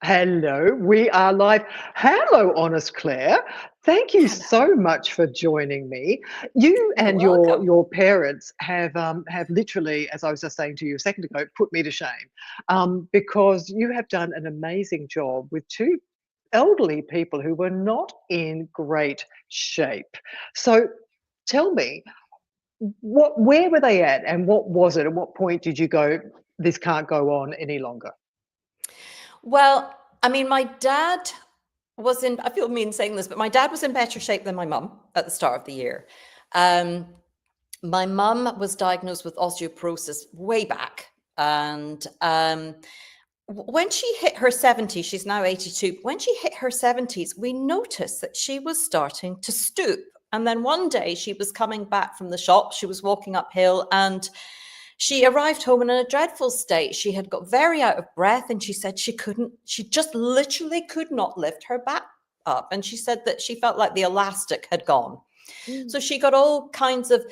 Hello, we are live. Hello, Honest Clare. Thank you Hello. so much for joining me. You You're and your welcome. your parents have literally, as I was just saying to you a second ago, put me to shame, because you have done an amazing job with two elderly people who were not in great shape. So, tell me, where were they at, and what was it? At what point did you go, this can't go on any longer? Well, I mean, my dad was in, I feel mean saying this, but my dad was in better shape than my mum at the start of the year. Um, my mum was diagnosed with osteoporosis way back. And when she hit her 70s, she's now 82. When she hit her 70s, we noticed that she was starting to stoop. And then one day she was coming back from the shop, she was walking uphill, and she arrived home in a dreadful state. She had got very out of breath, and she said she just literally could not lift her back up. And she said that she felt like the elastic had gone. Mm. So she got all kinds of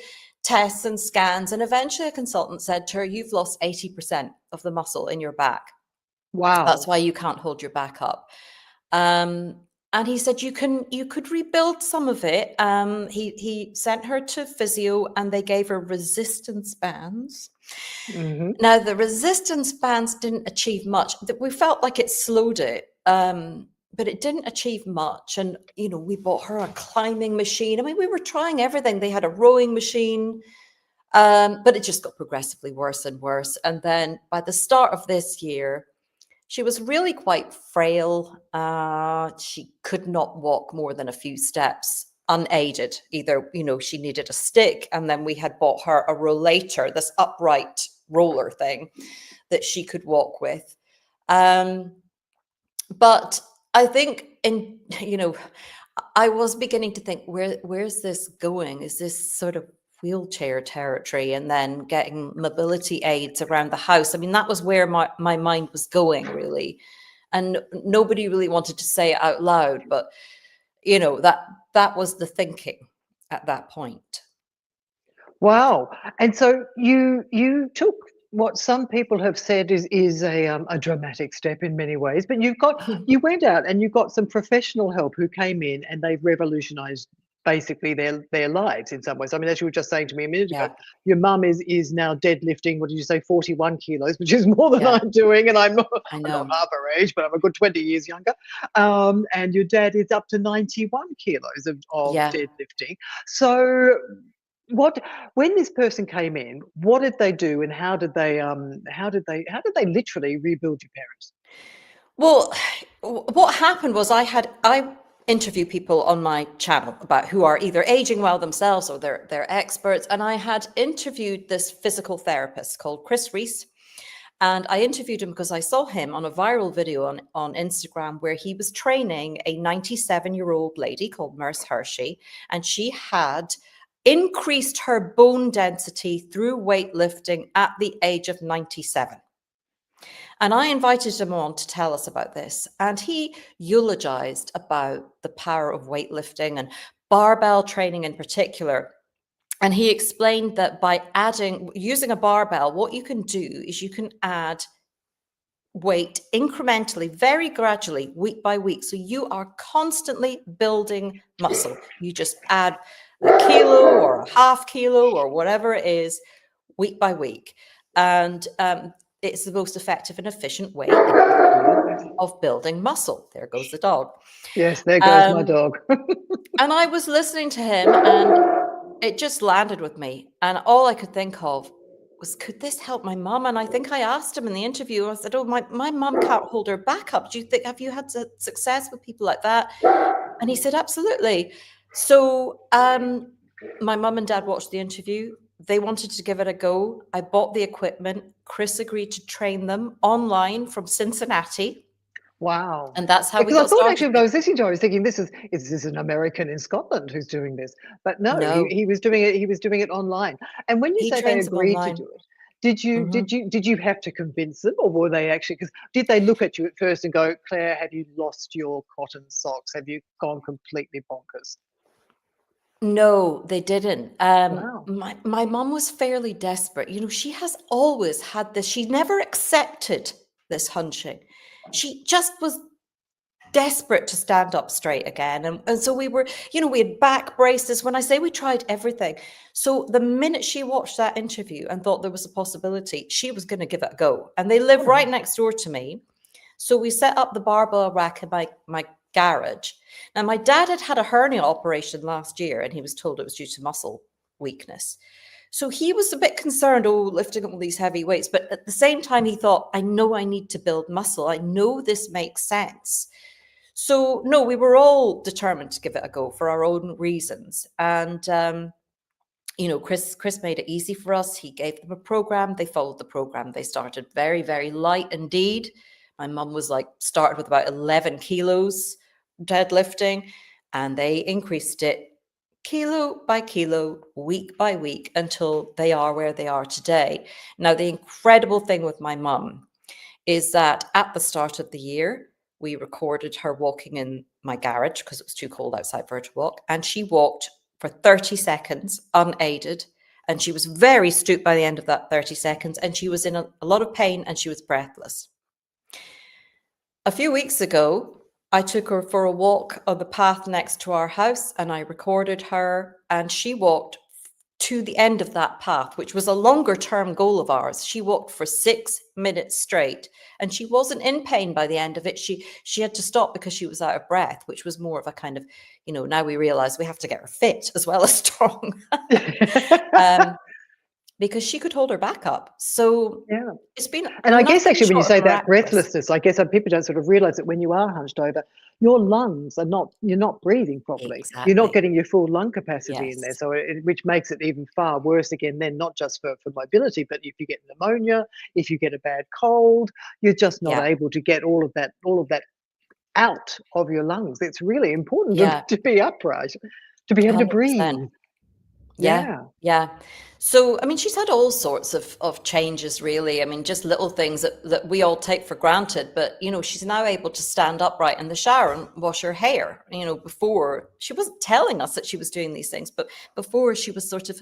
tests and scans. And eventually a consultant said to her, "You've lost 80% of the muscle in your back. That's Wow. why you can't hold your back up." Um, and he said you could rebuild some of it. He sent her to physio, and they gave her resistance bands. Mhm. Now the resistance bands didn't achieve much. We felt like it slowed it, but it didn't achieve much. And we bought her a climbing machine. I mean, we were trying everything. They had a rowing machine, but it just got progressively worse and worse. And then by the start of this year, she was really quite frail. She could not walk more than a few steps unaided. Either, she needed a stick, and then we had bought her a rollator, this upright roller thing that she could walk with. Um, but I think I was beginning to think, where's this going? Is this sort of wheelchair territory, and then getting mobility aids around the house? I mean, that was where my mind was going, really. And nobody really wanted to say it out loud, but that was the thinking at that point. Wow. And so you took what some people have said is a dramatic step in many ways, but you went out and you got some professional help who came in and they've revolutionized basically their lives in some ways. I mean, as you were just saying to me a minute ago, Yeah, your mum is now deadlifting, what did you say, 41 kilos, which is more than yeah, I'm doing, and I'm not, I I'm not know. half her age, but I'm a good 20 years younger. And your dad is up to 91 kilos of Yeah. deadlifting. So what when this person came in, what did they do, and how did they literally rebuild your parents? Well, what happened was I interview people on my channel about who are either aging well themselves or they're experts, and I had interviewed this physical therapist called Chris Reese. And I interviewed him because I saw him on a viral video on Instagram where he was training a 97-year-old lady called Merce Hershey, and she had increased her bone density through weightlifting at the age of 97. And I invited him on to tell us about this. And he eulogized about the power of weightlifting and barbell training in particular. And he explained that by using a barbell, what you can do is you can add weight incrementally, very gradually, week by week. So you are constantly building muscle. You just add a kilo or a half kilo or whatever it is, week by week. And it's the most effective and efficient way, in his view, of building muscle. There goes the dog. Yes, there goes my Um, dog. and I was listening to him, and it just landed with me. And all I could think of was, could this help my mum? And I think I asked him in the interview, I said, "Oh, my mum can't hold her back up. Have you had success with people like that?" And he said, "Absolutely." So my mum and dad watched the interview. They wanted to give it a go. I bought the equipment. Chris agreed to train them online from Cincinnati. Wow. And that's how we Because I got thought started actually with when I it. was listening to it, I was thinking is this an American in Scotland who's doing this? But no, he No, he was doing it online. And when you he say they trains them agreed to online. do it, did you Mhm. did you did you have to convince them, or were they actually, because did they look at you at first and go, Claire, have you lost your cotton socks? Have you gone completely bonkers? No, they didn't. Wow. My mom was fairly desperate. She has always had this. She never accepted this hunching. She just was desperate to stand up straight again. And so we were, we had back braces. When I say we tried everything. So the minute she watched that interview and thought there was a possibility, she was going to give it a go. And they live right next door to me. So we set up the barbell rack in my garage. Now, my dad had a hernia operation last year, and he was told it was due to muscle weakness. So he was a bit concerned, lifting up all these heavy weights. But at the same time, he thought, I know I need to build muscle. I know this makes sense. So no, we were all determined to give it a go for our own reasons. And, Chris made it easy for us. He gave them a program. They followed the program. They started very, very light indeed. My mum was started with about 11 kilos deadlifting, and they increased it kilo by kilo, week by week, until they are where they are today. Now, the incredible thing with my mum is that at the start of the year, we recorded her walking in my garage because it was too cold outside for her to walk. And she walked for 30 seconds unaided. And she was very stooped by the end of that 30 seconds. And she was in a lot of pain, and she was breathless. A few weeks ago, I took her for a walk on the path next to our house, and I recorded her, and she walked to the end of that path, which was a longer term goal of ours. She walked for 6 minutes straight, and she wasn't in pain by the end of it. She had to stop because she was out of breath, which was more of a kind of, now we realize we have to get her fit as well as strong. Because she could hold her back up. So Yeah. it's been, and I guess actually when you say that miraculous. breathlessness, I guess people don't sort of realize that when you are hunched over, your lungs are you're not breathing properly. You're not Exactly. getting your full lung capacity in there. Yes. So which makes it even far worse again, then not just for mobility, but if you get pneumonia, if you get a bad cold, you're just not Yeah. able to get all of that out of your lungs. It's really important Yeah. to be upright, to be able to 100%. breathe. Yeah. So, I mean, she's had all sorts of changes, really. I mean, just little things that we all take for granted. But, she's now able to stand upright in the shower and wash her hair. Before, she wasn't telling us that she was doing these things, but before she was sort of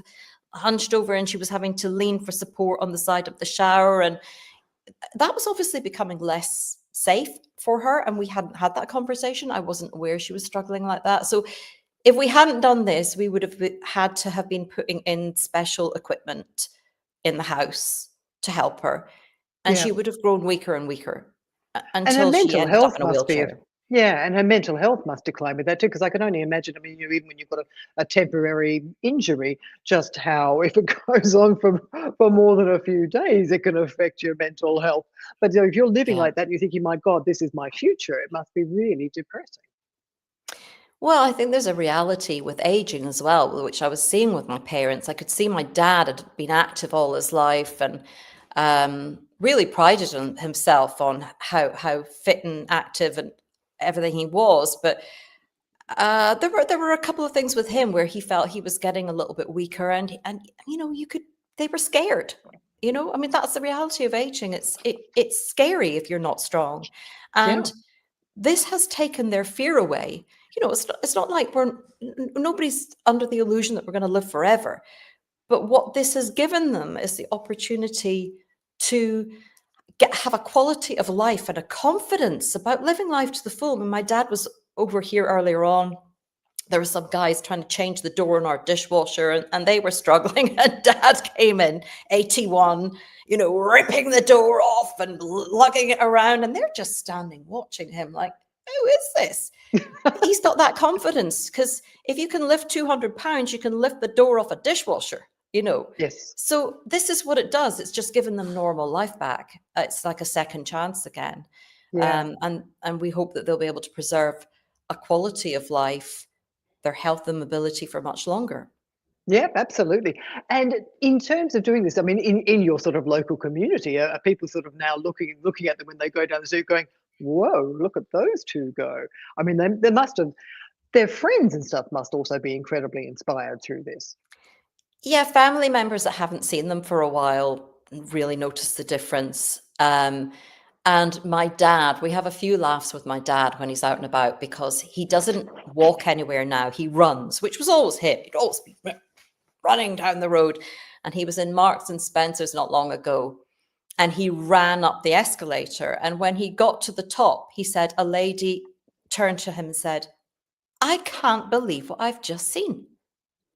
hunched over and she was having to lean for support on the side of the shower. And that was obviously becoming less safe for her. And we hadn't had that conversation. I wasn't aware she was struggling like that. So if we hadn't done this, we would have had to have been putting in special equipment in the house to help her. And Yeah. she would have grown weaker and weaker And her until she mental ended up health in a must be wheelchair. and her mental health must decline with that too, because I can only imagine, I mean, even when you've got a temporary injury, just how if it goes on for more than a few days, it can affect your mental health. But if you're living Yeah. like that, you're thinking, my God, this is my future. It must be really depressing. Well, I think there's a reality with aging as well, which I was seeing with my parents. I could see my dad had been active all his life and really prided on himself on how fit and active and everything he was. But there were a couple of things with him where he felt he was getting a little bit weaker, and they were scared. I mean, that's the reality of aging. It's scary if you're not strong, Yeah. and this has taken their fear away. It's not like nobody's under the illusion that we're going to live forever. But what this has given them is the opportunity to have a quality of life and a confidence about living life to the full. When my dad was over here earlier on, there were some guys trying to change the door in our dishwasher, and they were struggling. And dad came in, 81, ripping the door off and lugging it around. And they're just standing watching him like, who is this? He's got that confidence, because if you can lift 200 pounds, you can lift the door off a dishwasher, Yes. So this is what it does. It's just given them normal life back. It's like a second chance again. Yeah. And we hope that they'll be able to preserve a quality of life, their health and mobility for much longer. Yep, absolutely. And in terms of doing this, I mean, in your sort of local community, are people sort of now looking at them when they go down the street going, whoa, look at those two go. I mean, they must have, their friends and stuff must also be incredibly inspired through this. Yeah, family members that haven't seen them for a while really notice the difference. And my dad, we have a few laughs with my dad when he's out and about, because he doesn't walk anywhere now. He runs, which was always him. He'd always be running down the road. And he was in Marks and Spencer's not long ago. and he ran up the escalator. And when he got to the top, he said a lady turned to him and said, "I can't believe what I've just seen.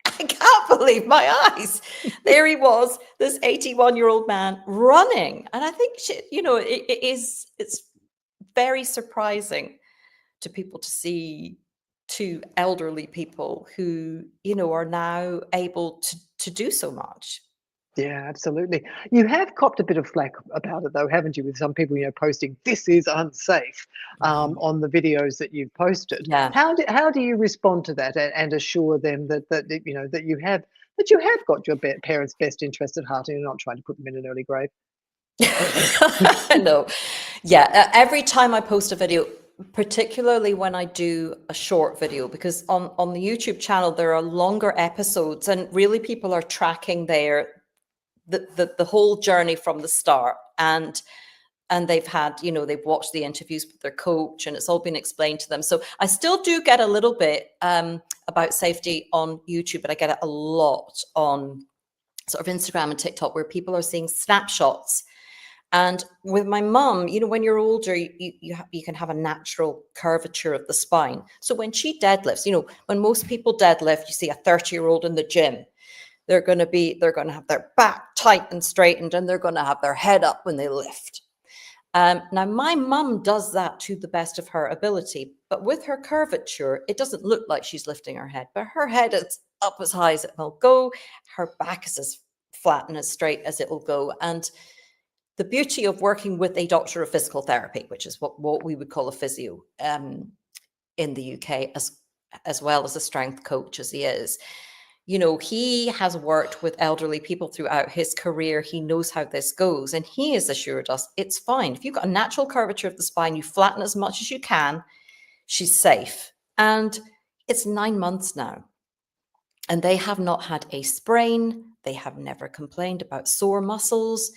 I can't believe my eyes." There he was, this 81-year-old man running. And I think, it's very surprising to people to see two elderly people who, are now able to do so much. Yeah, absolutely. You have copped a bit of flack about it, though, haven't you? With some people, posting "this is unsafe" on the videos that you've posted. Yeah. How do you respond to that and assure them that you have got your parents' best interest at heart and you're not trying to put them in an early grave? No. Yeah. Every time I post a video, particularly when I do a short video, because on the YouTube channel, there are longer episodes and really people are tracking the whole journey from the start. And they've had, they've watched the interviews with their coach and it's all been explained to them. So I still do get a little bit about safety on YouTube, but I get it a lot on sort of Instagram and TikTok, where people are seeing snapshots. And with my mum, when you're older, you can have a natural curvature of the spine. So when she deadlifts, when most people deadlift, you see a 30-year-old in the gym, they're going to have their back tight and straightened, and they're going to have their head up when they lift. Now, my mum does that to the best of her ability, but with her curvature, it doesn't look like she's lifting her head, but her head is up as high as it will go. Her back is as flat and as straight as it will go. And the beauty of working with a doctor of physical therapy, which is what we would call a physio in the UK, as well as a strength coach as he is, he has worked with elderly people throughout his career. He knows how this goes. And he has assured us it's fine. If you've got a natural curvature of the spine, you flatten as much as you can, she's safe. And it's 9 months now. And they have not had a sprain. They have never complained about sore muscles.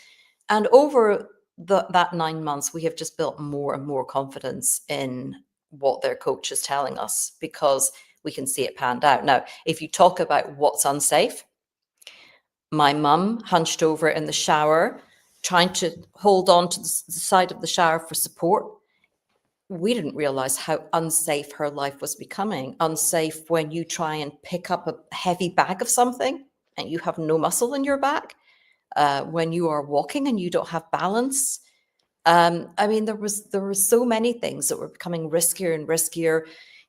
And over that 9 months, we have just built more and more confidence in what their coach is telling us, because we can see it panned out. Now, if you talk about what's unsafe, my mum hunched over in the shower, trying to hold on to the side of the shower for support. We didn't realize how unsafe her life was becoming. Unsafe when you try and pick up a heavy bag of something and you have no muscle in your back. When you are walking and you don't have balance. There were so many things that were becoming riskier and riskier.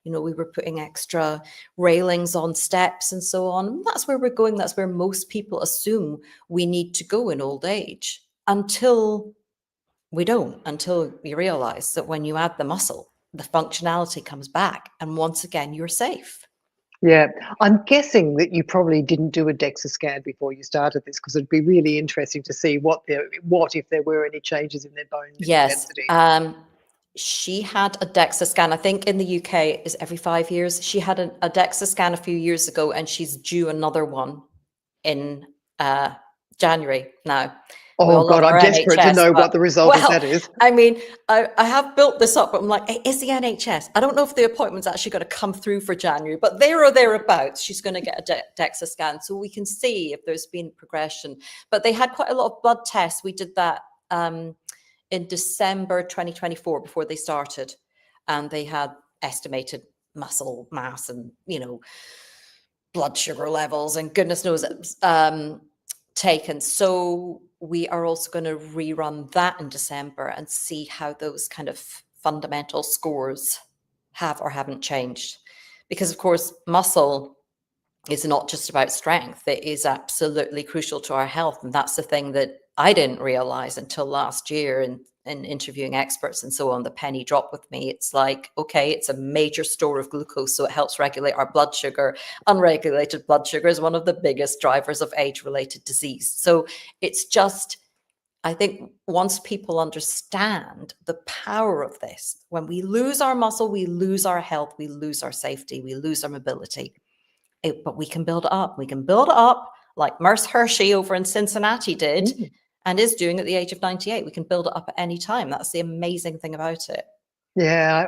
We were putting extra railings on steps and so on. That's where we're going. That's where most people assume we need to go in old age, until we don't, until we realize that when you add the muscle, the functionality comes back. And once again, you're safe. Yeah, I'm guessing that you probably didn't do a DEXA scan before you started this, because it'd be really interesting to see what if there were any changes in their bone Yes. density. She had a DEXA scan. I think in the UK is every 5 years. She had a DEXA scan a few years ago, and she's due another one in January now. Oh God, I'm desperate to know what the result of that is. I have built this up, but I'm like, it is the NHS. I don't know if the appointment's actually going to come through for January, but there or thereabouts, she's going to get a DEXA scan, so we can see if there's been progression. But they had quite a lot of blood tests. We did that in December 2024 before they started, and they had estimated muscle mass and blood sugar levels and goodness knows taken. So we are also going to rerun that in December and see how those kind of fundamental scores have or haven't changed, because of course muscle is not just about strength. It is absolutely crucial to our health. And that's the thing that I didn't realize until last year in interviewing experts and so on. The penny dropped with me. It's like, okay, it's a major store of glucose, so it helps regulate our blood sugar. Unregulated blood sugar is one of the biggest drivers of age-related disease. So it's just, I think once people understand the power of this, when we lose our muscle, we lose our health, we lose our safety, we lose our mobility. But we can build it up. We can build it up like Merce Hershey over in Cincinnati did and is doing at the age of 98. We can build it up at any time. That's the amazing thing about it. Yeah,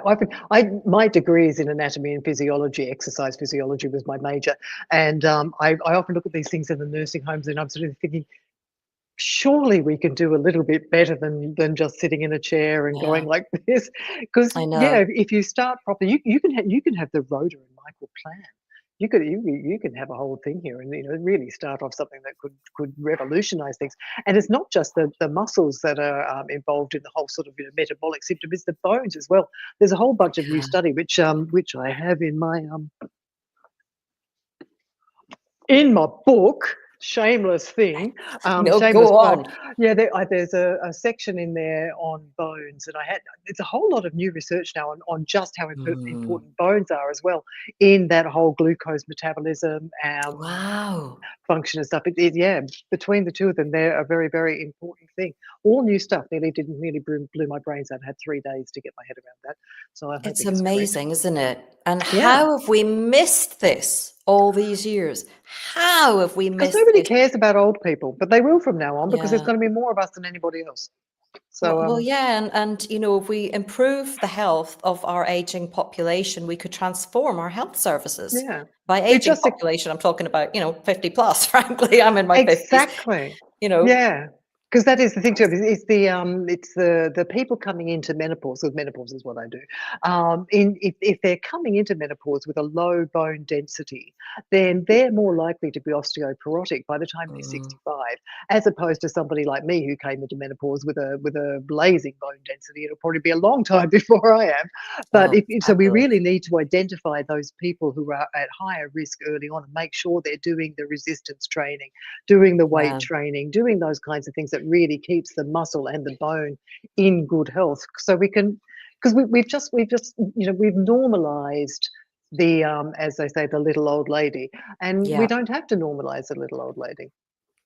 my degree is in anatomy and physiology. Exercise physiology was my major, and I often look at these things in the nursing homes, and I'm sort of thinking, surely we can do a little bit better than just sitting in a chair and Yeah, going like this. Because I yeah, know. if you start properly, you can have the Rhoda and Michael plan. You can have a whole thing here, and really start off something that could revolutionise things. And it's not just the muscles that are involved in the whole sort of metabolic symptom; it's the bones as well. There's a whole bunch of new Yeah. study which I have in my book, shameless thing, No, shameless go plug. on. Yeah, there's a section in there on bones, and it's a whole lot of new research now on just how Mm. important bones are as well in that whole glucose metabolism, Wow. function and stuff. Yeah, between the two of them, they're a very, very important thing. All new stuff. Nearly blew my brains out. I had 3 days to get my head around that, so I'm It's hoping it's correct. amazing, isn't it? And Yeah. how have we missed this all these years? How have we Because missed nobody this? cares about old people, but they will from now on because there's Yeah. going to be more of us than anybody else. So, Well, yeah, and if we improve the health of our aging population, we could transform our health services. yeah, By it aging just population, I'm talking about, 50 plus, frankly. I'm in my 50s, exactly. you know. Yeah, because that is the thing too. It's the people coming into menopause. Because menopause is what I do. If they're coming into menopause with a low bone density, then they're more likely to be osteoporotic by the time they're Mm, 65, as opposed to somebody like me who came into menopause with a blazing bone density. It'll probably be a long time before I am. But oh, so we fabulous. really need to identify those people who are at higher risk early on and make sure they're doing the resistance training, doing the weight Yeah, training, doing those kinds of things that really keeps the muscle and the bone in good health. So we can, because we've normalized the as they say, the little old lady, and we yeah. don't have to normalize the little old lady.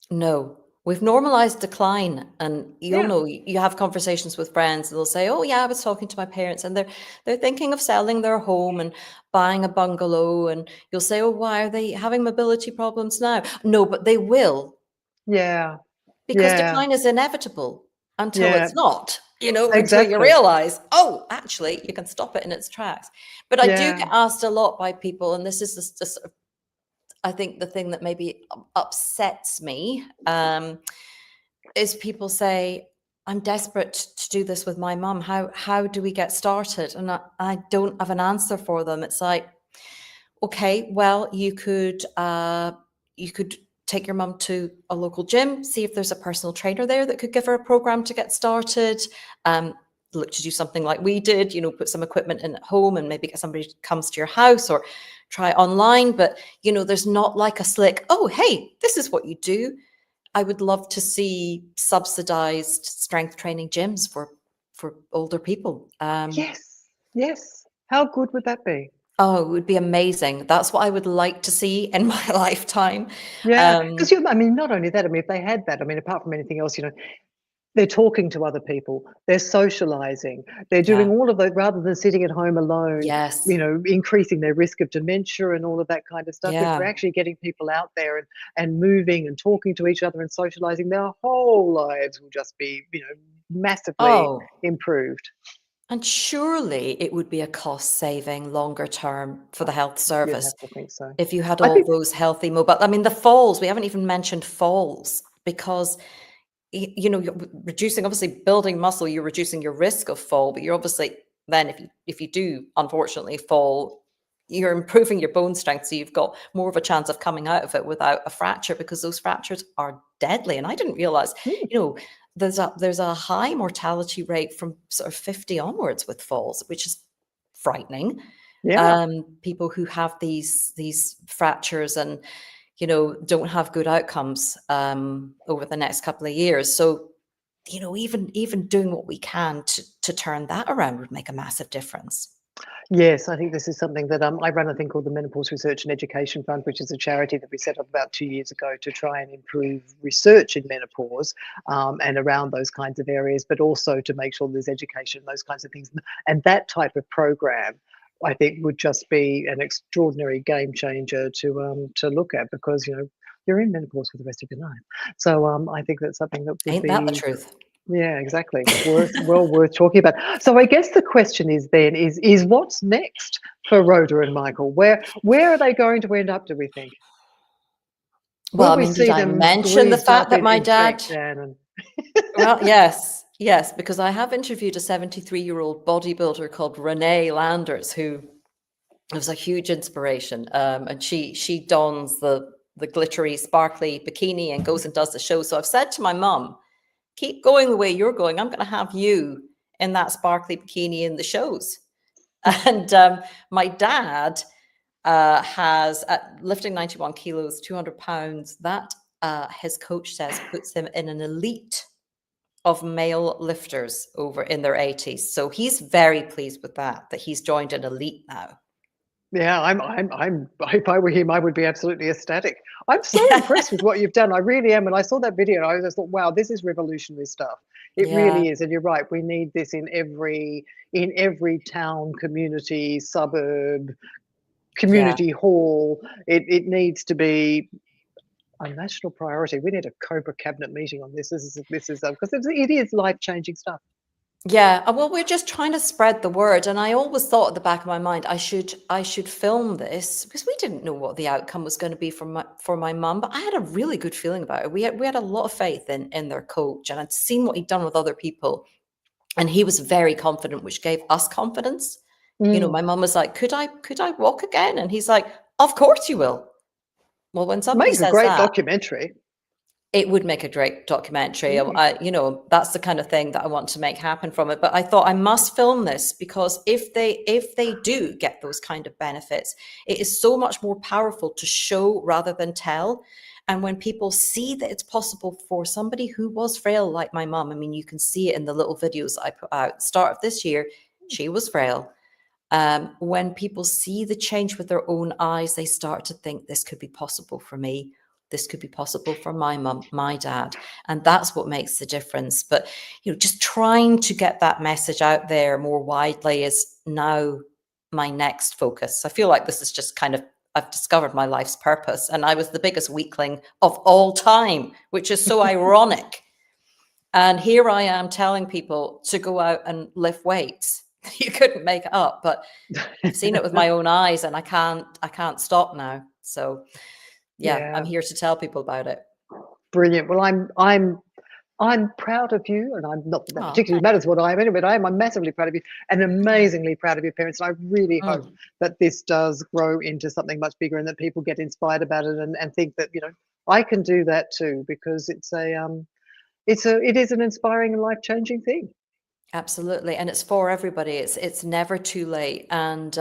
No, we've normalized decline, and Yeah, you have conversations with friends, and they'll say, "Oh, yeah, I was talking to my parents, and they're thinking of selling their home and buying a bungalow." And you'll say, "Oh, why are they having mobility problems now?" No, but they will, yeah, because yeah, decline is inevitable until yeah, it's not. Until you exactly. realize, oh, actually, you can stop it in its tracks. But I do Yeah, get asked a lot by people, and this is just I think the thing that maybe upsets me is people say, "I'm desperate to do this with my mum. How do we get started?" And I don't have an answer for them. It's like, okay, well, you could take your mum to a local gym, see if there's a personal trainer there that could give her a program to get started. Um, Look to do something like we did, put some equipment in at home and maybe get somebody to comes to your house, or try online. But there's not like a slick, oh, hey, this is what you do. I would love to see subsidized strength training gyms for older people. yes, yes. How good would that be? Oh, it would be amazing. That's what I would like to see in my lifetime. Yeah, Um, because I mean, not only that. I mean, if they had that, I mean, apart from anything else, they're talking to other people, they're socializing, they're doing yeah. all of that rather than sitting at home alone, Yes. increasing their risk of dementia and all of that kind of stuff. If we're Yeah. actually getting people out there and moving and talking to each other and socializing, their whole lives will just be, massively Oh, improved. and surely it would be a cost saving longer term for the health You'd service have to think so. if you had I all think, those healthy mobile. I mean, the falls, we haven't even mentioned falls, because you're reducing, obviously building muscle, you're reducing your risk of fall, but you're obviously then, if you do unfortunately fall, you're improving your bone strength, so you've got more of a chance of coming out of it without a fracture, because those fractures are deadly. And I didn't realize, mm, you know there's a high mortality rate from sort of 50 onwards with falls, which is frightening. yeah. People who have these fractures and don't have good outcomes over the next couple of years. So, even doing what we can to turn that around would make a massive difference. Yes, I think this is something that I run a thing called the Menopause Research and Education Fund, which is a charity that we set up about 2 years ago to try and improve research in menopause and around those kinds of areas, but also to make sure there's education, those kinds of things. And that type of program, I think, would just be an extraordinary game changer to look at, because you're in menopause for the rest of your life. So I think that's something that would Ain't that the be, truth? yeah, exactly. Worth talking about. So I guess the question is then is what's next for Rhoda and Michael? Where are they going to end up, do we think? Will Well, I we mean, did see I them mention the squeezed fact up that my in dad? Frank Dan? Well, yes, yes, because I have interviewed a 73-year-old bodybuilder called Renee Landers, who was a huge inspiration. And she dons the glittery, sparkly bikini and goes and does the show. So I've said to my mum, keep going the way you're going. I'm going to have you in that sparkly bikini in the shows. And my dad has, at lifting 91 kilos, 200 pounds, that his coach says puts him in an elite of male lifters over in their 80s. So he's very pleased with that he's joined an elite now. Yeah, if I were him, I would be absolutely ecstatic. I'm so impressed with what you've done. I really am. And I saw that video and I just thought, wow, this is revolutionary stuff. It Yeah, really is. And you're right. We need this in every town, community, suburb, yeah. community hall. It needs to be a national priority. We need a Cobra cabinet meeting on this. This is because it is life-changing stuff. Yeah, well, we're just trying to spread the word, and I always thought at the back of my mind I should film this because we didn't know what the outcome was going to be for my mum, but I had a really good feeling about it. We had a lot of faith in their coach, and I'd seen what he'd done with other people, and he was very confident, which gave us confidence. You know, Mm. my mum was like, "Could I walk again?" And he's like, "Of course you will." Well, when somebody Make a says great that, documentary. it would make a great documentary. Mm. That's the kind of thing that I want to make happen from it. But I thought I must film this because if they do get those kind of benefits, it is so much more powerful to show rather than tell. And when people see that it's possible for somebody who was frail like my mum, I mean, you can see it in the little videos I put out. Start of this year, she was frail. When people see the change with their own eyes, they start to think this could be possible for me. This could be possible for my mum, my dad. And that's what makes the difference. But, just trying to get that message out there more widely is now my next focus. I feel like this is just kind of, I've discovered my life's purpose. And I was the biggest weakling of all time, which is so ironic. And here I am telling people to go out and lift weights. You couldn't make it up, but I've seen it with my own eyes and I can't stop now. So yeah, I'm Yeah, here to tell people about it. brilliant. Well, I'm proud of you, and I'm not that that Oh, particularly matters what I am anyway, but I'm massively proud of you and amazingly proud of your parents. And I really hope mm. that this does grow into something much bigger and that people get inspired about it and think that, I can do that too, because it is an inspiring and life-changing thing. Absolutely. And it's for everybody. It's never too late. And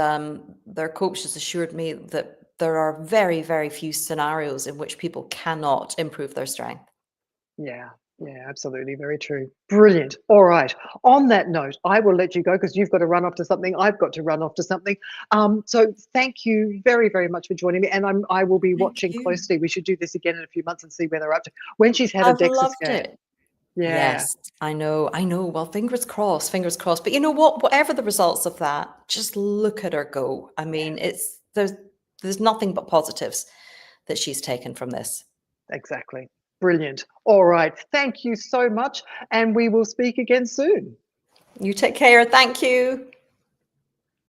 their coach has assured me that there are very, very few scenarios in which people cannot improve their strength. Yeah, yeah, absolutely. Very true. Brilliant. All right. On that note, I will let you go because you've got to run off to something. I've got to run off to something. So thank you very, very much for joining me. And I will be Thank watching you. closely. We should do this again in a few months and see where they're up to. When she's had a I've DEXA loved scan. it. Yeah, Yes, I know, I know. Well, fingers crossed, fingers crossed. But you know what? Whatever the results of that, just look at her go. I mean, there's nothing but positives that she's taken from this. exactly. Brilliant. All right. Thank you so much. And we will speak again soon. You take care. Thank you.